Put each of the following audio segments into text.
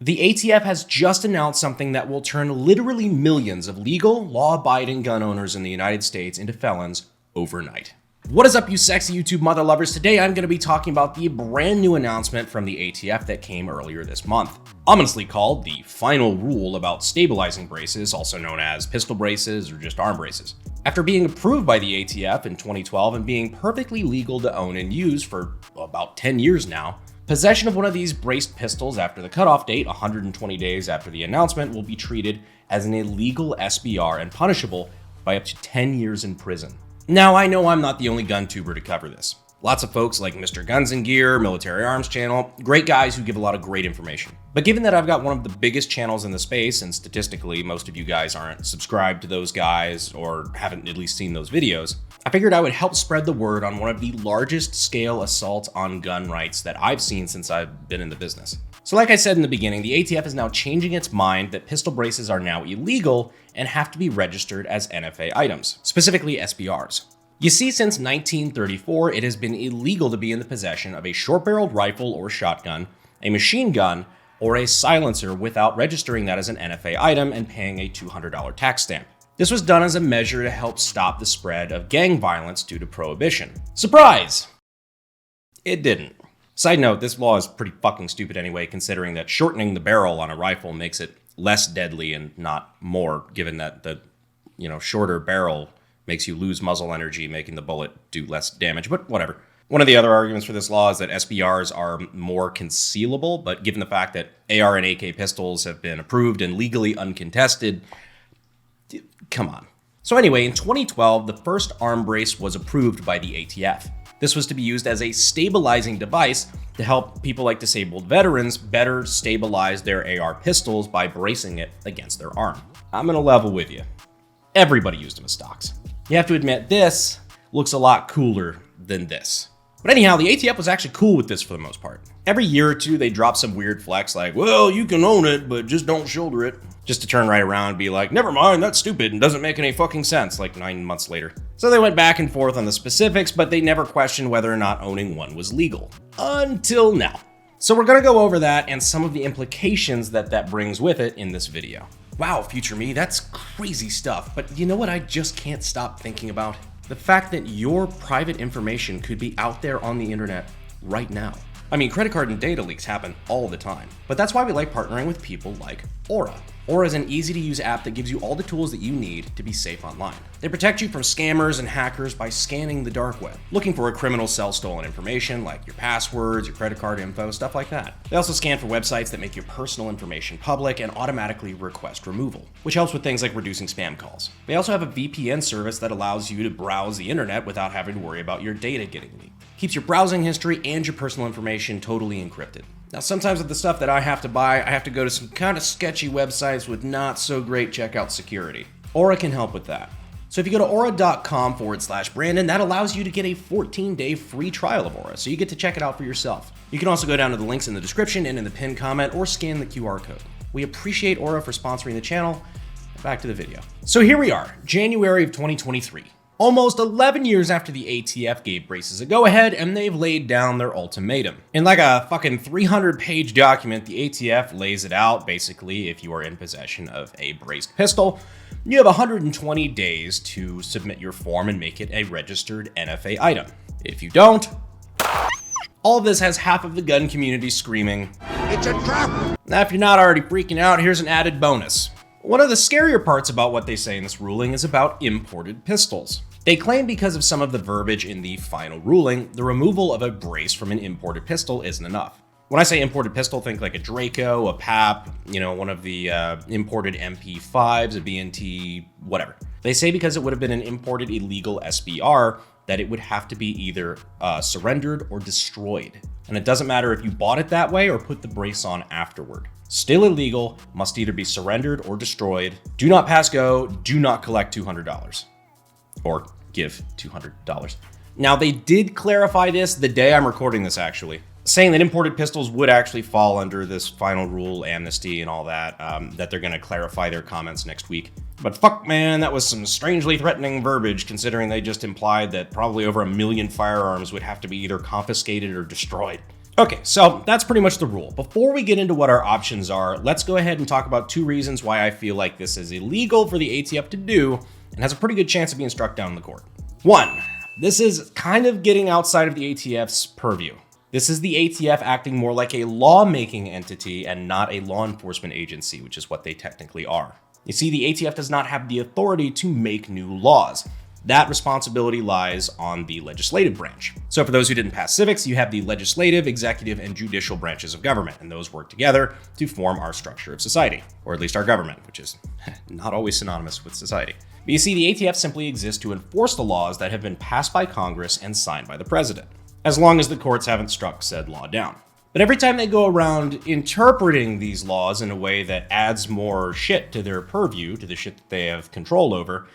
The ATF has just announced something that will turn literally millions of legal, law-abiding gun owners in the United States into felons overnight. What is up, you sexy YouTube mother lovers? Today I'm going to be talking about the brand new announcement from the ATF that came earlier this month. Ominously called the final rule about stabilizing braces, also known as pistol braces or just arm braces. After being approved by the ATF in 2012 and being perfectly legal to own and use for about 10 years now, possession of one of these braced pistols after the cutoff date, 120 days after the announcement, will be treated as an illegal SBR and punishable by up to 10 years in prison. Now, I know I'm not the only gun tuber to cover this. Lots of folks like Mr. Guns and Gear, Military Arms Channel, great guys who give a lot of great information. But given that I've got one of the biggest channels in the space, and statistically most of you guys aren't subscribed to those guys or haven't at least seen those videos, I figured I would help spread the word on one of the largest scale assaults on gun rights that I've seen since I've been in the business. So like I said in the beginning, the ATF is now changing its mind that pistol braces are now illegal and have to be registered as NFA items, specifically SBRs. You see, since 1934, it has been illegal to be in the possession of a short-barreled rifle or shotgun, a machine gun, or a silencer without registering that as an NFA item and paying a $200 tax stamp. This was done as a measure to help stop the spread of gang violence due to prohibition. Surprise! It didn't. Side note, this law is pretty fucking stupid anyway, considering that shortening the barrel on a rifle makes it less deadly and not more, given that the shorter barrel makes you lose muzzle energy, making the bullet do less damage, but whatever. One of the other arguments for this law is that SBRs are more concealable, but given the fact that AR and AK pistols have been approved and legally uncontested, come on. So anyway, in 2012, the first arm brace was approved by the ATF. This was to be used as a stabilizing device to help people like disabled veterans better stabilize their AR pistols by bracing it against their arm. I'm gonna level with you. Everybody used them as stocks. You have to admit, this looks a lot cooler than this. But anyhow, the ATF was actually cool with this for the most part. Every year or two, they drop some weird flex like, well, you can own it, but just don't shoulder it. Just to turn right around and be like, never mind, that's stupid and doesn't make any fucking sense, like 9 months later. So they went back and forth on the specifics, but they never questioned whether or not owning one was legal. Until now. So we're gonna go over that and some of the implications that brings with it in this video. Wow, future me, that's crazy stuff. But you know what I just can't stop thinking about? The fact that your private information could be out there on the internet right now. I mean, credit card and data leaks happen all the time, but that's why we like partnering with people like Aura. Aura is an easy-to-use app that gives you all the tools that you need to be safe online. They protect you from scammers and hackers by scanning the dark web, looking for a criminal sell stolen information like your passwords, your credit card info, stuff like that. They also scan for websites that make your personal information public and automatically request removal, which helps with things like reducing spam calls. They also have a VPN service that allows you to browse the internet without having to worry about your data getting leaked. Keeps your browsing history and your personal information totally encrypted. Now, sometimes with the stuff that I have to buy, I have to go to some kind of sketchy websites with not so great checkout security. Aura can help with that. So if you go to aura.com/Brandon, that allows you to get a 14-day free trial of Aura, so you get to check it out for yourself. You can also go down to the links in the description and in the pinned comment or scan the QR code. We appreciate Aura for sponsoring the channel. Back to the video. So here we are, January of 2023. Almost 11 years after the ATF gave braces a go-ahead, and they've laid down their ultimatum. In like a fucking 300-page document, the ATF lays it out. Basically, if you are in possession of a braced pistol, you have 120 days to submit your form and make it a registered NFA item. If you don't, all of this has half of the gun community screaming, "It's a trap!" Now, if you're not already freaking out, here's an added bonus. One of the scarier parts about what they say in this ruling is about imported pistols. They claim because of some of the verbiage in the final ruling, the removal of a brace from an imported pistol isn't enough. When I say imported pistol, think like a Draco, a PAP, one of the imported MP5s, a B&T, whatever. They say because it would have been an imported illegal SBR, that it would have to be either surrendered or destroyed. And it doesn't matter if you bought it that way or put the brace on afterward. Still illegal, must either be surrendered or destroyed. Do not pass go, do not collect $200. Or give $200. Now, they did clarify this the day I'm recording this, actually, saying that imported pistols would actually fall under this final rule, amnesty, and all that, that they're going to clarify their comments next week. But fuck, man, that was some strangely threatening verbiage, considering they just implied that probably over 1 million firearms would have to be either confiscated or destroyed. Okay, so that's pretty much the rule. Before we get into what our options are, let's go ahead and talk about 2 reasons why I feel like this is illegal for the ATF to do and has a pretty good chance of being struck down in the court. 1, this is kind of getting outside of the ATF's purview. This is the ATF acting more like a lawmaking entity and not a law enforcement agency, which is what they technically are. You see, the ATF does not have the authority to make new laws. That responsibility lies on the legislative branch. So for those who didn't pass civics, you have the legislative, executive, and judicial branches of government, and those work together to form our structure of society, or at least our government, which is not always synonymous with society. But you see, the ATF simply exists to enforce the laws that have been passed by Congress and signed by the president, as long as the courts haven't struck said law down. But every time they go around interpreting these laws in a way that adds more shit to their purview, to the shit that they have control over,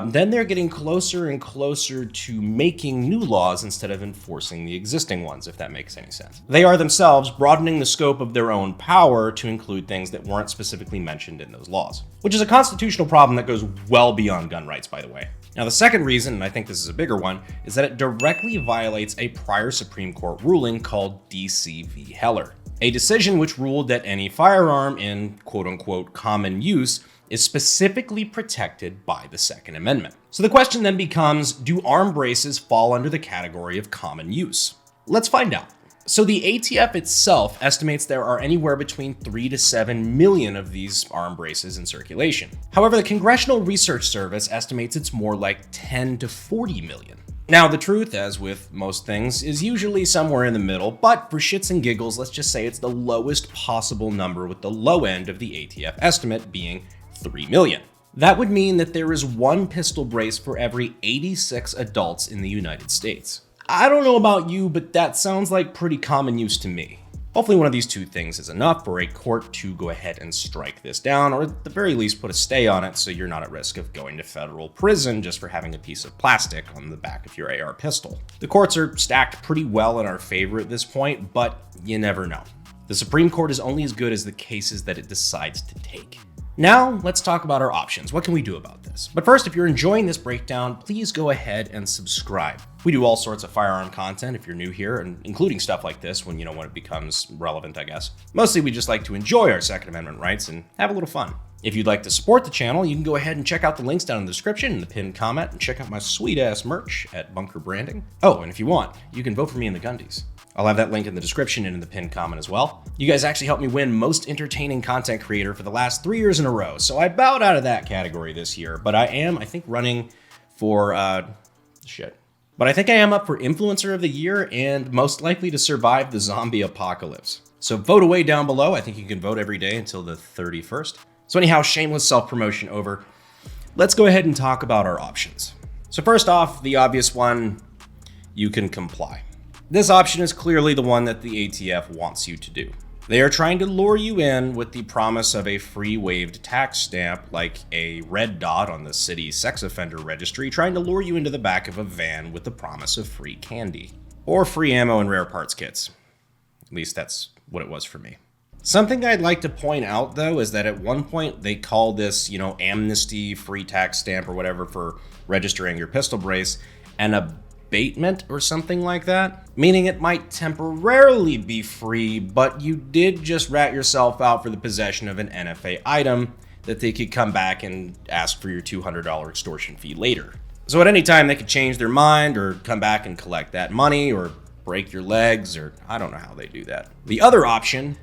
then they're getting closer and closer to making new laws instead of enforcing the existing ones, if that makes any sense. They are themselves broadening the scope of their own power to include things that weren't specifically mentioned in those laws, which is a constitutional problem that goes well beyond gun rights, by the way. Now, the second reason, and I think this is a bigger one, is that it directly violates a prior Supreme Court ruling called DC v. Heller, a decision which ruled that any firearm in quote-unquote common use is specifically protected by the Second Amendment. So the question then becomes, do arm braces fall under the category of common use? Let's find out. So the ATF itself estimates there are anywhere between 3 to 7 million of these arm braces in circulation. However, the Congressional Research Service estimates it's more like 10 to 40 million. Now, the truth, as with most things, is usually somewhere in the middle, but for shits and giggles, let's just say it's the lowest possible number, with the low end of the ATF estimate being 3 million. That would mean that there is 1 pistol brace for every 86 adults in the United States. I don't know about you, but that sounds like pretty common use to me. Hopefully one of these 2 things is enough for a court to go ahead and strike this down, or at the very least put a stay on it so you're not at risk of going to federal prison just for having a piece of plastic on the back of your AR pistol. The courts are stacked pretty well in our favor at this point, but you never know. The Supreme Court is only as good as the cases that it decides to take. Now, let's talk about our options. What can we do about this? But first, if you're enjoying this breakdown, please go ahead and subscribe. We do all sorts of firearm content if you're new here, and including stuff like this when it becomes relevant, I guess. Mostly we just like to enjoy our Second Amendment rights and have a little fun. If you'd like to support the channel, you can go ahead and check out the links down in the description and the pinned comment, and check out my sweet-ass merch at Bunker Branding. Oh, and if you want, you can vote for me in the Gundies. I'll have that link in the description and in the pinned comment as well. You guys actually helped me win Most Entertaining Content Creator for the last 3 years in a row, so I bowed out of that category this year, but I think, running for, But I think I am up for Influencer of the Year and most likely to survive the zombie apocalypse. So vote away down below. I think you can vote every day until the 31st. So anyhow, shameless self-promotion over. Let's go ahead and talk about our options. So first off, the obvious one, you can comply. This option is clearly the one that the ATF wants you to do. They are trying to lure you in with the promise of a free waived tax stamp, like a red dot on the city's sex offender registry, trying to lure you into the back of a van with the promise of free candy. Or free ammo and rare parts kits. At least that's what it was for me. Something I'd like to point out, though, is that at one point they called this, amnesty, free tax stamp, or whatever for registering your pistol brace, an abatement or something like that, meaning it might temporarily be free, but you did just rat yourself out for the possession of an NFA item that they could come back and ask for your $200 extortion fee later. So at any time they could change their mind or come back and collect that money or break your legs, or I don't know how they do that. The other option,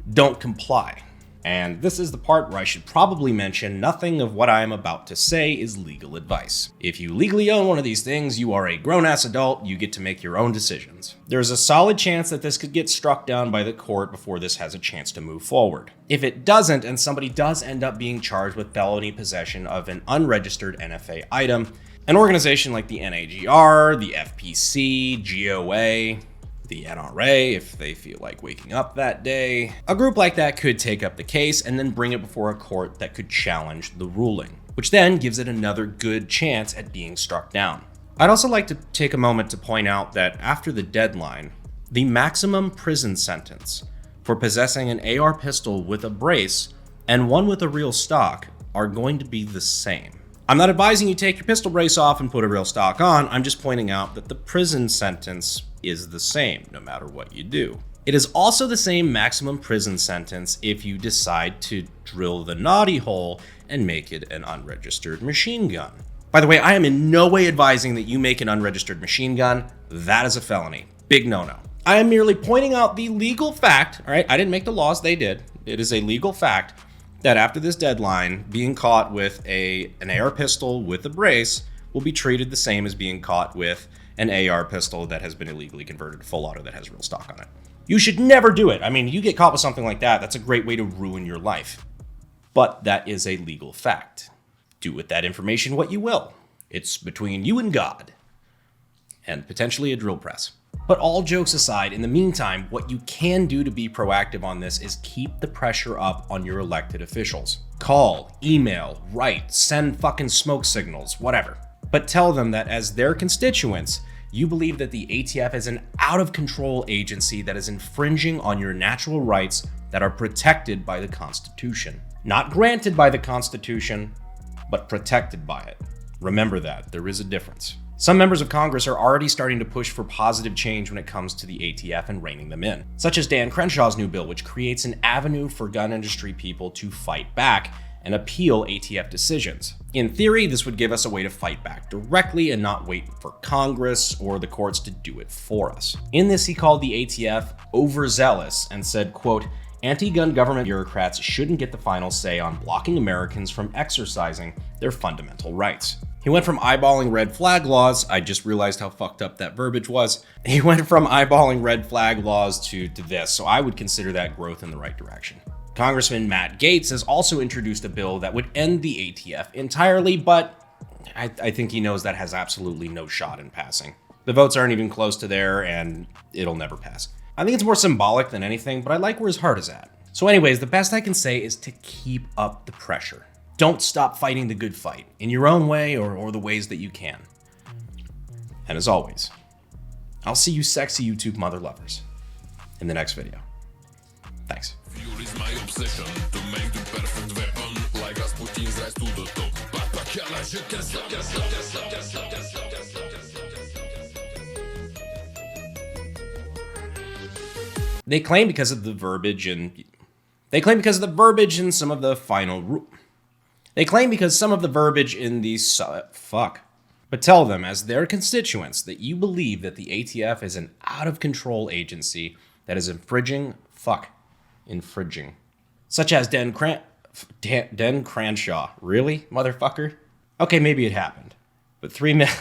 don't comply. And this is the part where I should probably mention nothing of what I am about to say is legal advice. If you legally own one of these things, you are a grown-ass adult, you get to make your own decisions. There's a solid chance that this could get struck down by the court before this has a chance to move forward. If it doesn't, and somebody does end up being charged with felony possession of an unregistered NFA item, an organization like the NAGR, the FPC, GOA, the NRA, if they feel like waking up that day. A group like that could take up the case and then bring it before a court that could challenge the ruling, which then gives it another good chance at being struck down. I'd also like to take a moment to point out that after the deadline, the maximum prison sentence for possessing an AR pistol with a brace and one with a real stock are going to be the same. I'm not advising you take your pistol brace off and put a real stock on, I'm just pointing out that the prison sentence is the same, no matter what you do. It is also the same maximum prison sentence if you decide to drill the naughty hole and make it an unregistered machine gun. By the way, I am in no way advising that you make an unregistered machine gun. That is a felony. Big no-no. I am merely pointing out the legal fact, all right? I didn't make the laws, they did. It is a legal fact that after this deadline, being caught with an AR pistol with a brace will be treated the same as being caught with an AR pistol that has been illegally converted to full auto that has real stock on it. You should never do it. I mean, you get caught with something like that, that's a great way to ruin your life. But that is a legal fact. Do with that information what you will. It's between you and God. And potentially a drill press. But all jokes aside, in the meantime, what you can do to be proactive on this is keep the pressure up on your elected officials. Call, email, write, send fucking smoke signals, whatever. But tell them that as their constituents, you believe that the ATF is an out-of-control agency that is infringing on your natural rights that are protected by the Constitution. Not granted by the Constitution, but protected by it. Remember that, there is a difference. Some members of Congress are already starting to push for positive change when it comes to the ATF and reining them in, such as Dan Crenshaw's new bill, which creates an avenue for gun industry people to fight back and appeal ATF decisions. In theory, this would give us a way to fight back directly and not wait for Congress or the courts to do it for us. In this, he called the ATF overzealous and said, quote, "Anti-gun government bureaucrats shouldn't get the final say on blocking Americans from exercising their fundamental rights." He went from eyeballing red flag laws, I just realized how fucked up that verbiage was. He went from eyeballing red flag laws to this, so I would consider that growth in the right direction. Congressman Matt Gaetz has also introduced a bill that would end the ATF entirely, but I think he knows that has absolutely no shot in passing. The votes aren't even close to there, and it'll never pass. I think it's more symbolic than anything, but I like where his heart is at. So anyways, the best I can say is to keep up the pressure. Don't stop fighting the good fight, in your own way or the ways that you can. And as always, I'll see you sexy YouTube mother lovers in the next video. Thanks. Fuel is my obsession to make the perfect weapon. Like Rasputin's rise to the top. They claim because of the verbiage and some of the final They claim because some of the verbiage in these But tell them as their constituents that you believe that the ATF is an out-of-control agency that is infringing, such as Dan Cranshaw. Really, motherfucker? Okay, maybe it happened, but 3 million.